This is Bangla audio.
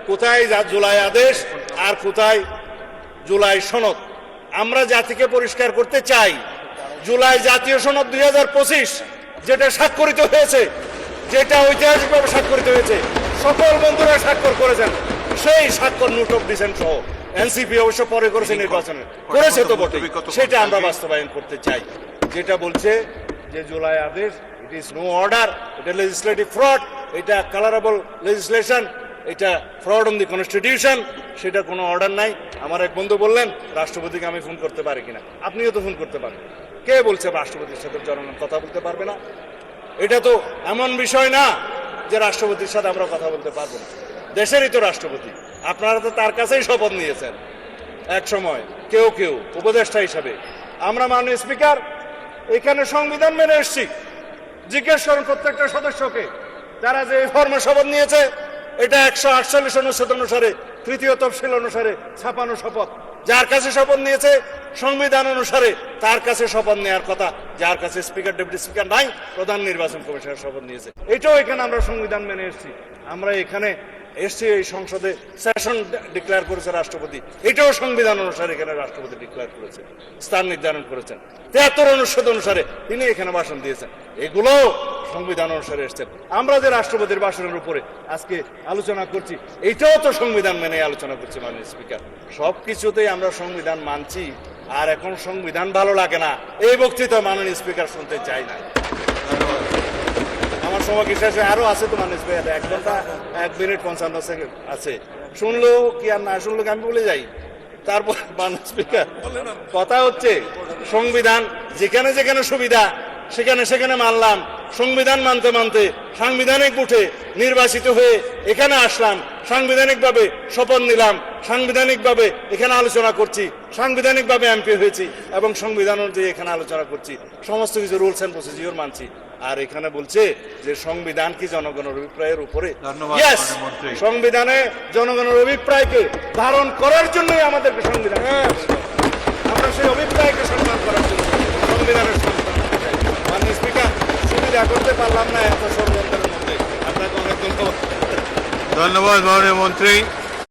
কোথায় জুলাই আদেশ আর কোথায় জুলাই সনদ? আমরা জাতিকে পরিষ্কার করতে চাই, জুলাই জাতীয় সনদ 2025 যেটা স্বাক্ষরিত হয়েছে, যেটা ঐতিহাসিকভাবে স্বাক্ষরিত হয়েছে, সকল বন্ধুরা স্বাক্ষর করেছেন, সেই স্বাক্ষর নোট অফ ডিসেন্ট সহ এনসিপি অবশ্য পরে করেছে, নির্বাচনে করেছে তো বটে, সেটা আমরা বাস্তবায়ন করতে চাই। যেটা বলছে যে জুলাই আদেশ ইট ইজ নো অর্ডার, এটা লেজিসলেটিভ ফ্রড, এটা কালারেবল লেজিসলেশন, এটা ফ্রড অন দি কনস্টিটিউশন, সেটা কোনো অর্ডার নাই। আমার এক বন্ধু বললেন রাষ্ট্রপতিকে আমি ফোন করতে পারি কিনা, আপনিও তো ফোন করতে পারেন। কে বলছে রাষ্ট্রপতির সাথে জনগণ কথা বলতে পারবে না? এটা তো এমন বিষয় না যে রাষ্ট্রপতির সাথে আমরা কথা বলতে পারবো না, দেশেরই তো রাষ্ট্রপতি। আপনারা তো তার কাছেই শপথ নিয়েছেন এক সময়, কেউ কেউ উপদেষ্টা হিসাবে। আমরা মাননীয় স্পিকার এখানে সংবিধান মেনে এসছি। জিজ্ঞেস করুন প্রত্যেকটা সদস্যকে, যারা যে ফর্মে শপথ নিয়েছে, এটা 148 অনুচ্ছেদ অনুসারে, তৃতীয় তফসিল অনুসারে ছাপানো শপথ। যার কাছে শপথ নিয়েছে সংবিধান অনুসারে, তার কাছে শপথ নেওয়ার কথা। যার কাছে স্পিকার, ডেপুটি স্পিকার নাই, প্রধান নির্বাচন কমিশনার শপথ নিয়েছে। এটাও এখানে আমরা সংবিধান মেনে এসেছি। আমরা এখানে এসছি, এই সংসদে সেশন ডিক্লেয়ার করেছে রাষ্ট্রপতি, এটাও সংবিধান অনুসারে এখানে রাষ্ট্রপতি ডিক্লেয়ার করেছে, স্থান নির্ধারণ করেছেন। 73 অনুচ্ছেদ অনুসারে তিনি এখানে ভাষণ দিয়েছেন, এগুলো সংবিধান অনুসারে এসছেন। আমরা যে রাষ্ট্রপতির ভাষণের উপরে আজকে আলোচনা করছি, এইটাও তো সংবিধান মেনে আলোচনা করছি মাননীয় স্পিকার। সবকিছুতেই আমরা সংবিধান মানছি, আর এখন সংবিধান ভালো লাগে না, এই বক্তৃতা মাননীয় স্পিকার শুনতে চাই না। আমার সময় কি শেষে আরো আছে তো মাননীয় স্পিকার, 1 ঘন্টা 1 মিনিট 55 সেকেন্ড আছে। শুনলো কি আর না শুনলো কি আমি বলে যাই। তারপর মাননীয় স্পিকার, কথা হচ্ছে সংবিধান যেখানে যেখানে সুবিধা সেখানে সেখানে মানলাম। সংবিধান মানতে মানতে সাংবিধানিক উঠে নির্বাচিত হয়ে এখানে আসলাম, সাংবিধানিকভাবে শপথ নিলাম, সাংবিধানিকভাবে এখানে আলোচনা করছি, সাংবিধানিকভাবে এমপি হয়েছি এবং সংবিধান অনুযায়ী এখানে আলোচনা করছি, সমস্ত কিছু রুলস এন্ড প্রসিডিওর মানছি। আর এখানে বলছে যে সংবিধান কি জনগণের অভিপ্রায়ের উপরে? ইয়েস, সংবিধানে জনগণের অভিপ্রায়কে ধারণ করার জন্যই আমাদেরকে সংবিধান, আমরা সেই অভিপ্রায়কে সম্মান করার জন্য সংবিধানের মাননীয় স্পিকার সুবিধা করতে পারলাম না এত ষড়যন্ত্রের মধ্যে। আপনাকে অনেক ধন্যবাদ। ধন্যবাদ মাননীয় মন্ত্রী।